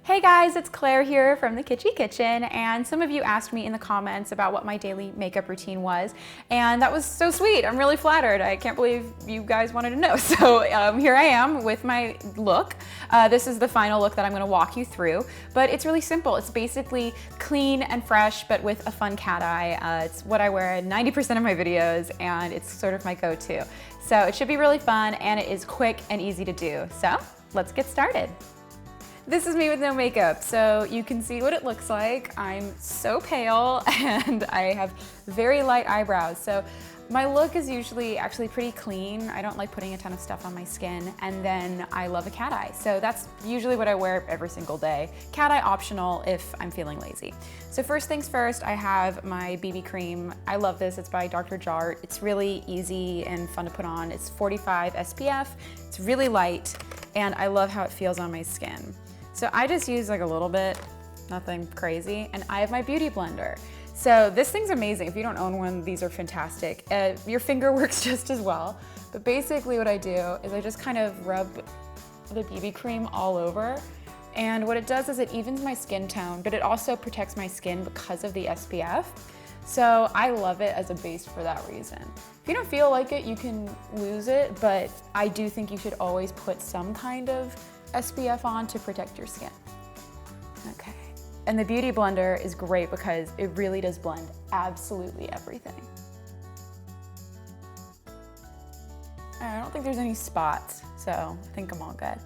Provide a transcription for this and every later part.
Hey guys, it's Claire here from the Kitschy Kitchen, and some of you asked me in the comments about what my daily makeup routine was, and that was so sweet. I'm really flattered. I can't believe you guys wanted to know. So here I am with my look. This is the final look that I'm gonna walk you through, but it's really simple. It's basically clean and fresh, but with a fun cat eye. It's what I wear in 90% of my videos, and it's sort of my go-to. So it should be really fun, and it is quick and easy to do. So let's get started. This is me with no makeup, so you can see what it looks like. I'm so pale and I have very light eyebrows. So my look is usually actually pretty clean. I don't like putting a ton of stuff on my skin, and then I love a cat eye. So that's usually what I wear every single day. Cat eye optional if I'm feeling lazy. So first things first, I have my BB cream. I love this, it's by Dr. Jart. It's really easy and fun to put on. It's 45 SPF, it's really light, and I love how it feels on my skin. So I just use like a little bit, nothing crazy, and I have my beauty blender. So this thing's amazing. If you don't own one, these are fantastic. Your finger works just as well. But basically what I do is I just kind of rub the BB cream all over. And what it does is it evens my skin tone, but it also protects my skin because of the SPF. So I love it as a base for that reason. If you don't feel like it, you can lose it, but I do think you should always put some kind of SPF on to protect your skin. Okay. And the Beauty Blender is great because it really does blend absolutely everything. I don't think there's any spots, so I think I'm all good.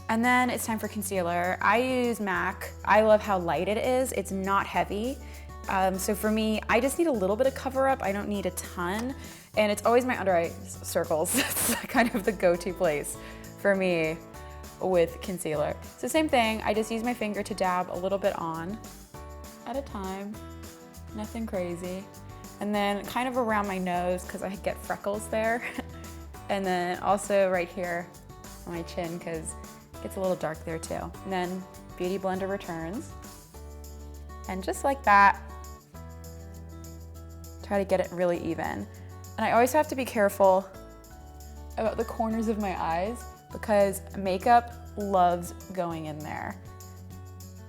And then it's time for concealer. I use MAC. I love how light it is. It's not heavy. So for me, I just need a little bit of cover up. I don't need a ton. And it's always my under eye circles. That's kind of the go-to place for me with concealer. So same thing, I just use my finger to dab a little bit on at a time, nothing crazy. And then kind of around my nose because I get freckles there. And then also right here on my chin because it gets a little dark there too. And then Beauty Blender returns. And just like that, try to get it really even. And I always have to be careful about the corners of my eyes because makeup loves going in there.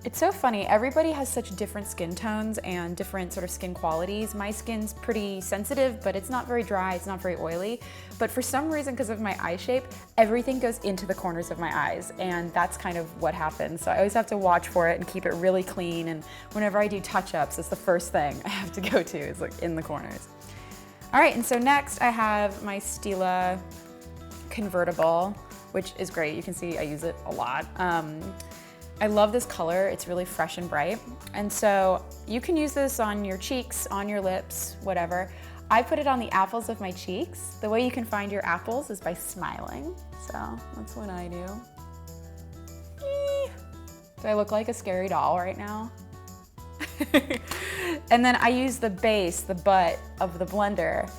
It's so funny, everybody has such different skin tones and different sort of skin qualities. My skin's pretty sensitive, but it's not very dry, it's not very oily. But for some reason, because of my eye shape, everything goes into the corners of my eyes, and that's kind of what happens. So I always have to watch for it and keep it really clean, and whenever I do touch-ups, it's the first thing I have to go to, is like in the corners. All right, and so next I have my Stila convertible, which is great. You can see I use it a lot. I love this color. It's really fresh and bright. And so you can use this on your cheeks, on your lips, whatever. I put it on the apples of my cheeks. The way you can find your apples is by smiling. So that's what I do. Do I look like a scary doll right now? And then I use the base, the butt of the blender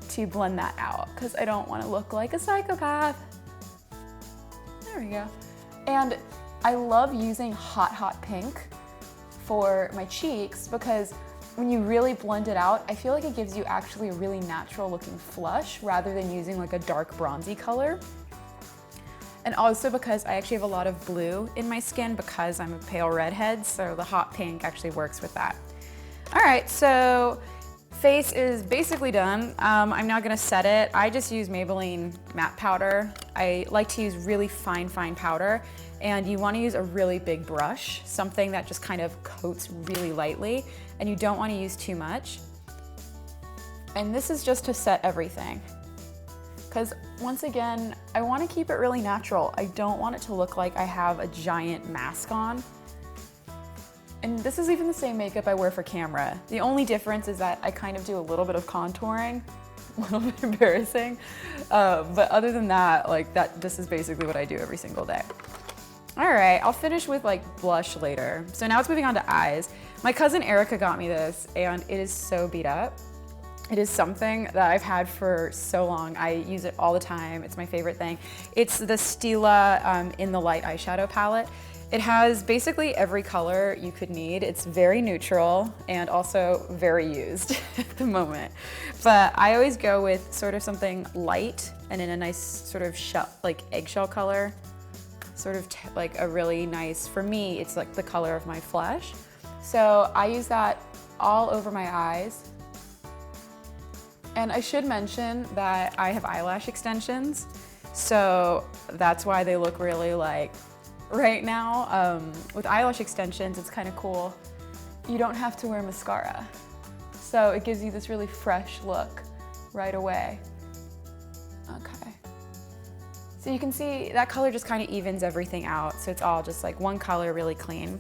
to blend that out because I don't want to look like a psychopath. There we go. And I love using hot pink for my cheeks because when you really blend it out, I feel like it gives you actually a really natural looking flush rather than using like a dark bronzy color. And also because I actually have a lot of blue in my skin because I'm a pale redhead, so the hot pink actually works with that. All right, so face is basically done. I'm now gonna set it. I just use Maybelline matte powder. I like to use really fine powder, and you wanna use a really big brush, something that just kind of coats really lightly, and you don't wanna use too much. And this is just to set everything. Because once again, I wanna keep it really natural. I don't want it to look like I have a giant mask on. And this is even the same makeup I wear for camera. The only difference is that I kind of do a little bit of contouring, a little bit embarrassing. But other than that, this is basically what I do every single day. All right, I'll finish with like blush later. So now it's moving on to eyes. My cousin Erica got me this and it is so beat up. It is something that I've had for so long. I use it all the time. It's my favorite thing. It's the Stila In the Light eyeshadow palette. It has basically every color you could need. It's very neutral and also very used at the moment. But I always go with sort of something light and in a nice sort of eggshell color. sort of like a really nice, for me, it's like the color of my flesh. So I use that all over my eyes. And I should mention that I have eyelash extensions, so that's why they look really like right now. With eyelash extensions, it's kind of cool. You don't have to wear mascara. So it gives you this really fresh look right away. Okay. So you can see that color just kind of evens everything out. So it's all just like one color, really clean.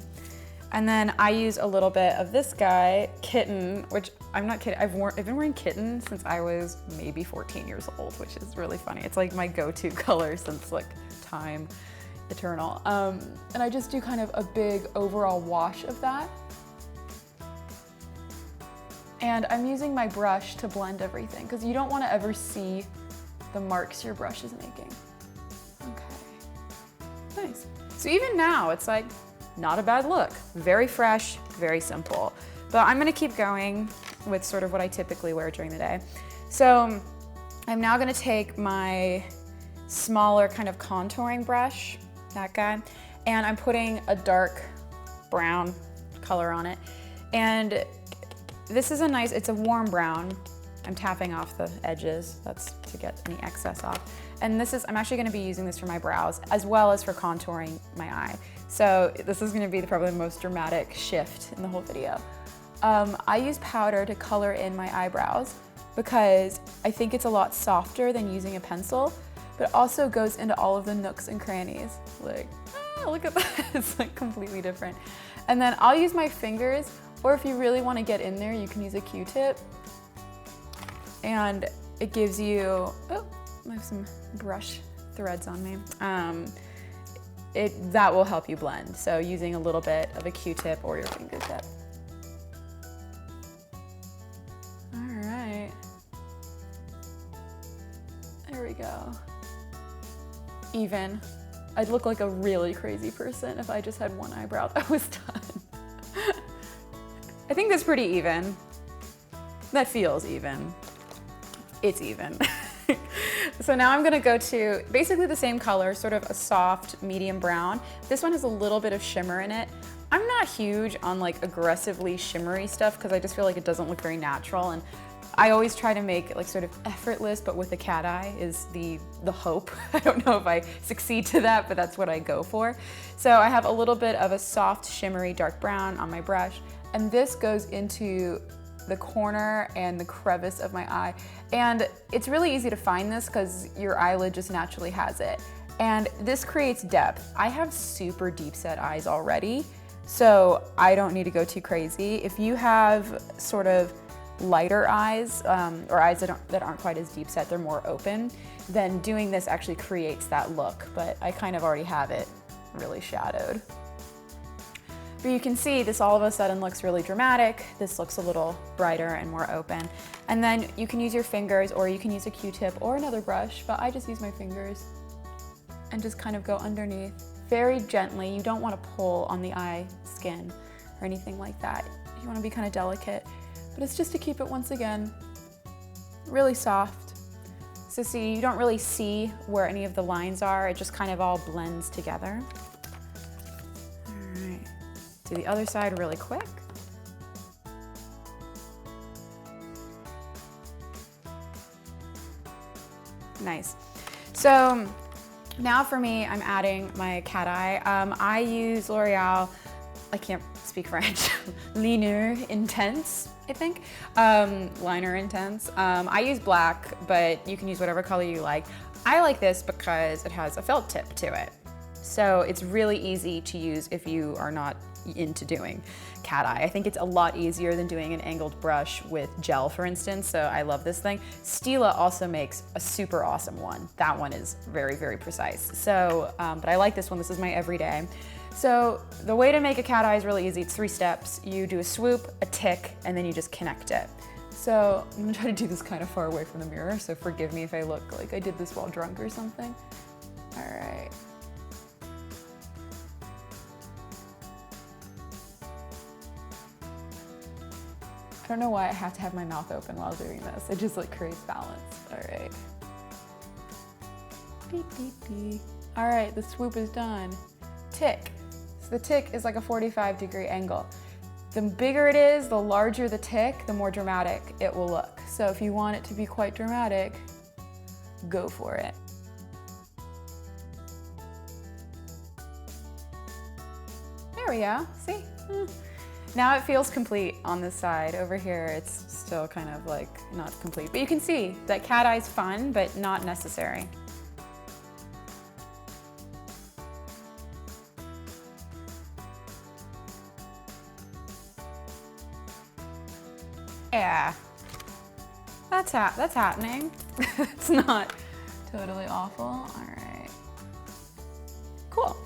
And then I use a little bit of this guy, Kitten, which I'm not kidding, I've been wearing Kitten since I was maybe 14 years old, which is really funny. It's like my go-to color since like time eternal. And I just do kind of a big overall wash of that. And I'm using my brush to blend everything because you don't want to ever see the marks your brush is making. Okay, nice. So even now, it's like not a bad look. Very fresh, very simple. But I'm gonna keep going with sort of what I typically wear during the day. So I'm now gonna take my smaller kind of contouring brush, that guy, and I'm putting a dark brown color on it. And this is a nice, it's a warm brown. I'm tapping off the edges, that's to get any excess off. And this is, I'm actually gonna be using this for my brows as well as for contouring my eye. So this is gonna be probably the most dramatic shift in the whole video. I use powder to color in my eyebrows because I think it's a lot softer than using a pencil, but also goes into all of the nooks and crannies. Like, look at that, it's like completely different. And then I'll use my fingers, or if you really wanna get in there, you can use a Q-tip. And it gives you, oh, I have some brush threads on me. That will help you blend. So using a little bit of a Q-tip or your fingertip. All right. There we go. Even. I'd look like a really crazy person if I just had one eyebrow that was done. I think that's pretty even. That feels even. It's even. So now I'm gonna go to basically the same color, sort of a soft medium brown. This one has a little bit of shimmer in it. I'm not huge on like aggressively shimmery stuff because I just feel like it doesn't look very natural, and I always try to make it like sort of effortless, but with a cat eye is the hope. I don't know if I succeed to that, but that's what I go for. So I have a little bit of a soft shimmery dark brown on my brush, and this goes into the corner and the crevice of my eye. And it's really easy to find this because your eyelid just naturally has it. And this creates depth. I have super deep set eyes already, so I don't need to go too crazy. If you have sort of lighter eyes, or eyes that aren't quite as deep set, they're more open, then doing this actually creates that look. But I kind of already have it really shadowed. But you can see this all of a sudden looks really dramatic. This looks a little brighter and more open. And then you can use your fingers, or you can use a Q-tip or another brush, but I just use my fingers and just kind of go underneath very gently. You don't want to pull on the eye skin or anything like that. You want to be kind of delicate, but it's just to keep it, once again, really soft. So see, you don't really see where any of the lines are. It just kind of all blends together. Do the other side really quick. Nice. So now for me, I'm adding my cat eye. I use L'Oreal, I can't speak French, Liner Intense, I think. Liner Intense. I use black, but you can use whatever color you like. I like this because it has a felt tip to it. So it's really easy to use if you are not into doing cat eye. I think it's a lot easier than doing an angled brush with gel, for instance, so I love this thing. Stila also makes a super awesome one. That one is very, very precise. So, but I like this one. This is my everyday. So the way to make a cat eye is really easy. It's 3 steps. You do a swoop, a tick, and then you just connect it. So I'm gonna try to do this kind of far away from the mirror, so forgive me if I look like I did this while drunk or something. All right. I don't know why I have to have my mouth open while doing this. It just like creates balance. All right. All right, the swoop is done. Tick. So the tick is like a 45-degree angle. The bigger it is, the larger the tick, the more dramatic it will look. So if you want it to be quite dramatic, go for it. There we go, see? Now it feels complete on this side. Over here, it's still kind of like not complete. But you can see that cat eye's fun, but not necessary. Yeah, that's happening. It's not totally awful. All right, cool.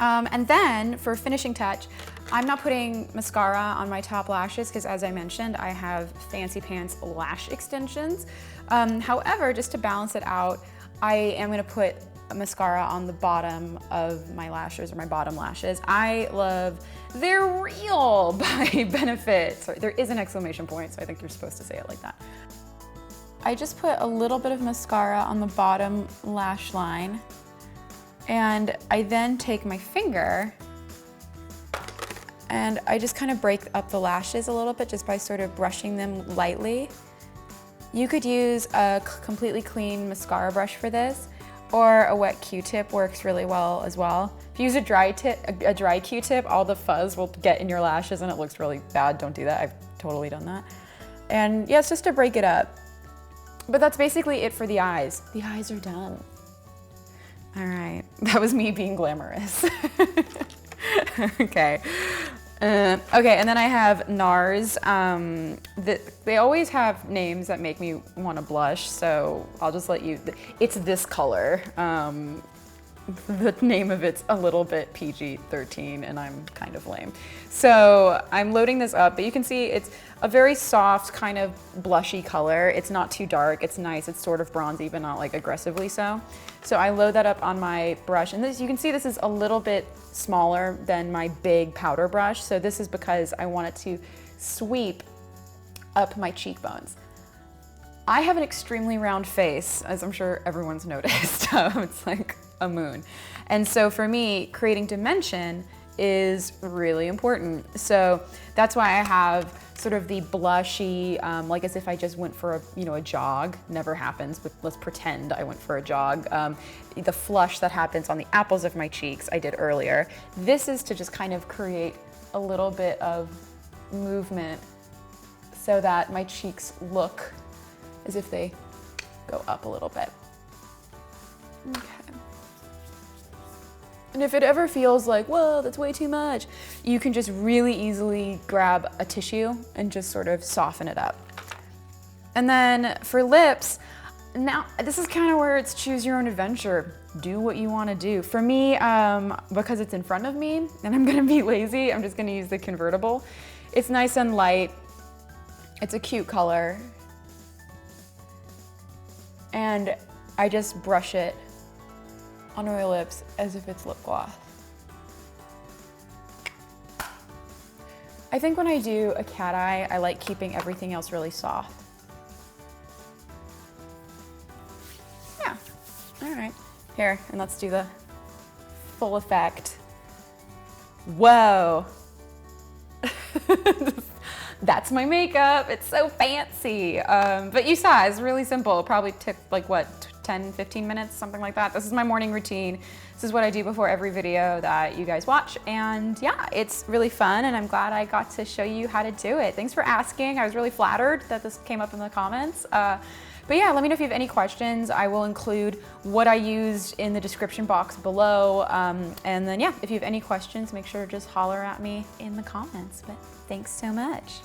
And then for finishing touch, I'm not putting mascara on my top lashes because, as I mentioned, I have fancy pants lash extensions. However, just to balance it out, I am gonna put mascara on the bottom of my lashes, or my bottom lashes. I love They're Real by Benefit. Sorry, there is an exclamation point, so I think you're supposed to say it like that. I just put a little bit of mascara on the bottom lash line, and I then take my finger and I just kind of break up the lashes a little bit just by sort of brushing them lightly. You could use a completely clean mascara brush for this, or a wet Q-tip works really well as well. If you use a dry Q-tip, all the fuzz will get in your lashes and it looks really bad. Don't do that. I've totally done that. And yeah, it's just to break it up. But that's basically it for the eyes. The eyes are done. All right, that was me being glamorous. Okay. Okay, and then I have NARS. They always have names that make me want to blush, so I'll just let you, it's this color. The name of it's a little bit PG-13 and I'm kind of lame. So I'm loading this up, but you can see it's a very soft kind of blushy color. It's not too dark, it's nice, it's sort of bronzy, but not like aggressively so. So I load that up on my brush, and this, you can see this is a little bit smaller than my big powder brush. So this is because I want it to sweep up my cheekbones. I have an extremely round face, as I'm sure everyone's noticed. It's like a moon. And so for me, creating dimension is really important. So that's why I have sort of the blushy, like as if I just went for a jog. Never happens, but let's pretend I went for a jog. The flush that happens on the apples of my cheeks I did earlier. This is to just kind of create a little bit of movement so that my cheeks look as if they go up a little bit. Okay. And if it ever feels like, whoa, that's way too much, you can just really easily grab a tissue and just sort of soften it up. And then for lips, now this is kind of where it's choose your own adventure. Do what you want to do. For me, because it's in front of me and I'm gonna be lazy, I'm just gonna use the convertible. It's nice and light. It's a cute color. And I just brush it on my lips as if it's lip gloss. I think when I do a cat eye, I like keeping everything else really soft. Yeah, all right. Here, and let's do the full effect. Whoa. That's my makeup. It's so fancy. But you saw, it's really simple. It probably took like what, 10, 15 minutes, something like that. This is my morning routine. This is what I do before every video that you guys watch. And yeah, it's really fun and I'm glad I got to show you how to do it. Thanks for asking. I was really flattered that this came up in the comments. But yeah, let me know if you have any questions. I will include what I used in the description box below. And then yeah, if you have any questions, make sure to just holler at me in the comments. But thanks so much.